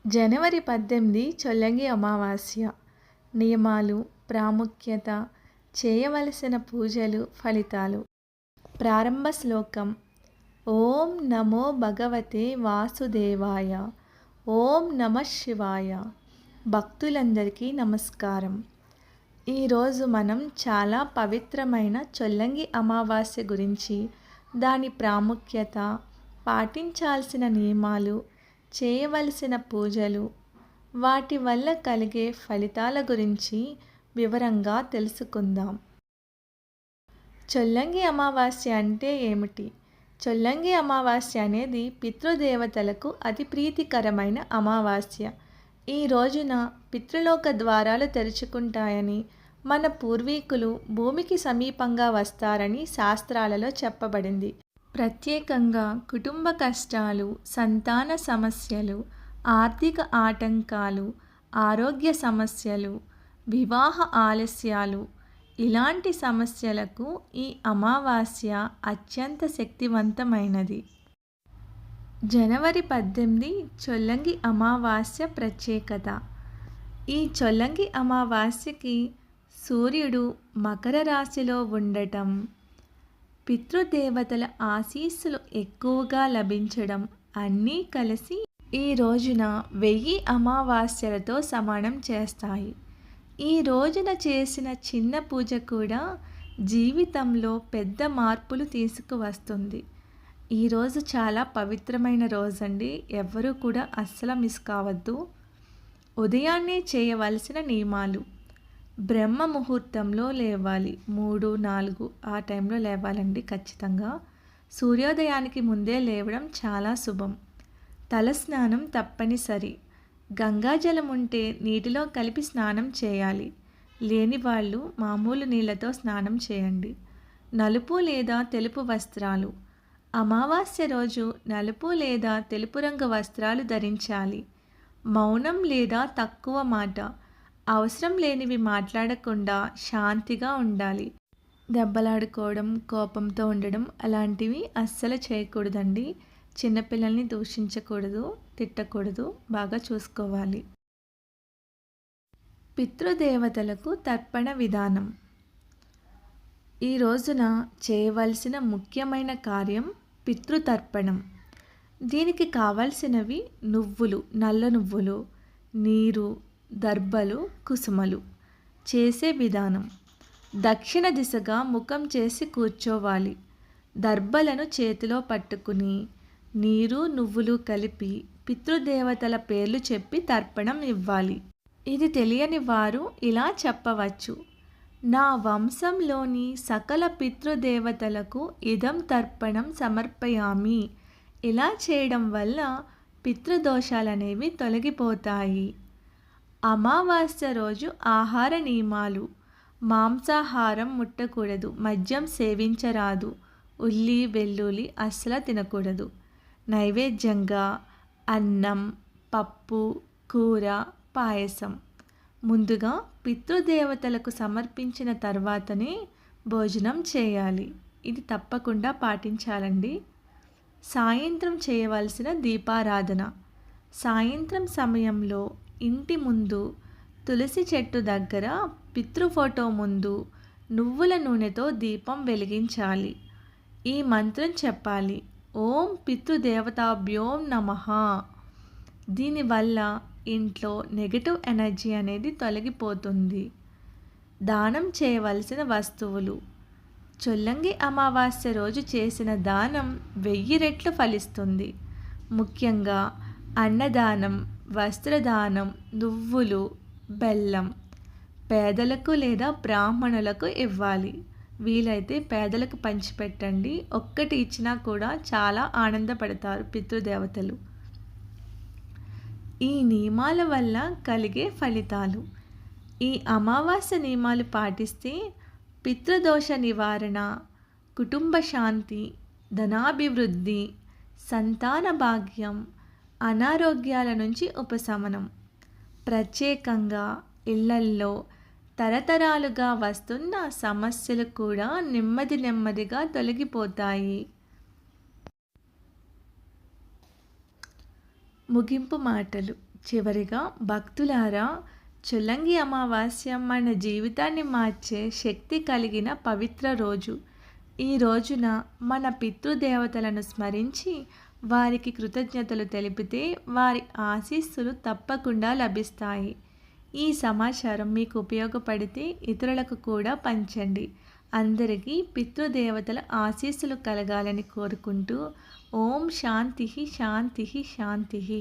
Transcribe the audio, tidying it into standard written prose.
జనవరి 18 చొల్లంగి అమావాస్య. నియమాలు, ప్రాముఖ్యత, చేయవలసిన పూజలు, ఫలితాలు. ప్రారంభ శ్లోకం. ఓం నమో భగవతే వాసుదేవాయ. ఓం నమః శివాయ. భక్తులందరికీ నమస్కారం. ఈరోజు మనం చాలా పవిత్రమైన చొల్లంగి అమావాస్య గురించి, దాని ప్రాముఖ్యత, పాటించాల్సిన నియమాలు, చేయవలసిన పూజలు, వాటి వల్ల కలిగే ఫలితాల గురించి వివరంగా తెలుసుకుందాం. చొల్లంగి అమావాస్య అంటే ఏమిటి? చొల్లంగి అమావాస్య అనేది పితృదేవతలకు అతి ప్రీతికరమైన అమావాస్య. ఈ రోజున పితృలోక ద్వారాలు తెరుచుకుంటాయని, మన పూర్వీకులు భూమికి సమీపంగా వస్తారని శాస్త్రాలలో చెప్పబడింది. ప్రత్యేకంగా కుటుంబ కష్టాలు, సంతాన సమస్యలు, ఆర్థిక ఆటంకాలు, ఆరోగ్య సమస్యలు, వివాహ ఆలస్యాలు, ఇలాంటి సమస్యలకు ఈ అమావాస్య అత్యంత శక్తివంతమైనది. జనవరి 18 చొల్లంగి అమావాస్య ప్రత్యేకత. ఈ చొల్లంగి అమావాస్యకి సూర్యుడు మకర రాశిలో ఉండటం, పితృదేవతల ఆశీస్సులు ఎక్కువగా లభించడం అన్నీ కలిసి ఈ రోజున 1000 అమావాస్యలతో సమానం చేస్తాయి. ఈ రోజున చేసిన చిన్న పూజ కూడా జీవితంలో పెద్ద మార్పులు తీసుకువస్తుంది. ఈరోజు చాలా పవిత్రమైన రోజండి. ఎవ్వరూ కూడా అస్సలు మిస్ కావద్దు. ఉదయాన్నే చేయవలసిన నియమాలు. బ్రహ్మ ముహూర్తంలో లేవాలి. 3, 4 ఆ టైంలో లేవాలండి ఖచ్చితంగా. సూర్యోదయానికి ముందే లేవడం చాలా శుభం. తలస్నానం తప్పనిసరి. గంగాజలం ఉంటే నీటిలో కలిపి స్నానం చేయాలి. లేని వాళ్ళు మామూలు నీళ్ళతో స్నానం చేయండి. నలుపు లేదా తెలుపు వస్త్రాలు. అమావాస్య రోజు నలుపు లేదా తెలుపు రంగు వస్త్రాలు ధరించాలి. మౌనం లేదా తక్కువ మాట. అవసరం లేనివి మాట్లాడకుండా శాంతిగా ఉండాలి. దెబ్బలాడుకోవడం, కోపంతో ఉండడం అలాంటివి అస్సలు చేయకూడదండి. చిన్నపిల్లల్ని దూషించకూడదు, తిట్టకూడదు, బాగా చూసుకోవాలి. పితృదేవతలకు తర్పణ విధానం. ఈ రోజున చేయవలసిన ముఖ్యమైన కార్యం పితృతర్పణం. దీనికి కావలసినవి నువ్వులు, నల్ల నువ్వులు, నీరు, దర్భలు, కుసుమలు. చేసే విధానం. దక్షిణ దిశగా ముఖం చేసి కూర్చోవాలి. దర్భలను చేతిలో పట్టుకుని నీరు, నువ్వులు కలిపి పితృదేవతల పేర్లు చెప్పి తర్పణం ఇవ్వాలి. ఇది తెలియని వారు ఇలా చెప్పవచ్చు. నా వంశంలోని సకల పితృదేవతలకు ఇదం తర్పణం సమర్పయామి. ఇలా చేయడం వల్ల పితృదోషాలనేవి తొలగిపోతాయి. అమావాస్య రోజు ఆహార నియమాలు. మాంసాహారం ముట్టకూడదు. మద్యం సేవించరాదు. ఉల్లి, వెల్లుల్లి అస్సలు తినకూడదు. నైవేద్యంగా అన్నం, పప్పు, కూర, పాయసం ముందుగా పితృదేవతలకు సమర్పించిన తర్వాతనే భోజనం చేయాలి. ఇది తప్పకుండా పాటించాలండి. సాయంత్రం చేయవలసిన దీపారాధన. సాయంత్రం సమయంలో ఇంటి ముందు తులసి చెట్టు దగ్గర పితృఫోటో ముందు నువ్వుల నూనెతో దీపం వెలిగించాలి. ఈ మంత్రం చెప్పాలి. ఓం పితృదేవతాభ్యో నమః. దీనివల్ల ఇంట్లో నెగటివ్ ఎనర్జీ అనేది తొలగిపోతుంది. దానం చేయవలసిన వస్తువులు. చొల్లంగి అమావాస్య రోజు చేసిన దానం 1000 రెట్లు ఫలిస్తుంది. ముఖ్యంగా అన్నదానం, వస్త్రదానం, నువ్వులు, బెల్లం పేదలకు లేదా బ్రాహ్మణులకు ఇవ్వాలి. వీలైతే పేదలకు పంచిపెట్టండి. ఒక్కటి ఇచ్చినా కూడా చాలా ఆనందపడతారు పితృదేవతలు. ఈ నియమాల వల్ల కలిగే ఫలితాలు. ఈ అమావాస్య నియమాలు పాటిస్తే పితృదోష నివారణ, కుటుంబ శాంతి, ధనాభివృద్ధి, సంతాన భాగ్యం, అనారోగ్యాల నుంచి ఉపశమనం. ప్రత్యేకంగా ఇళ్లల్లో తరతరాలుగా వస్తున్న సమస్యలు కూడా నెమ్మదిగా తొలగిపోతాయి. ముగింపు మాటలు. చివరిగా భక్తులారా, చొల్లంగి అమావాస్య మన జీవితాన్ని మార్చే శక్తి కలిగిన పవిత్ర రోజు. ఈ రోజున మన పితృదేవతలను స్మరించి వారికి కృతజ్ఞతలు తెలిపితే వారి ఆశీస్సులు తప్పకుండా లభిస్తాయి. ఈ సమాచారం మీకు ఉపయోగపడితే ఇతరులకు కూడా పంచండి. అందరికీ పితృదేవతల ఆశీస్సులు కలగాలని కోరుకుంటూ ఓం శాంతి శాంతి శాంతి.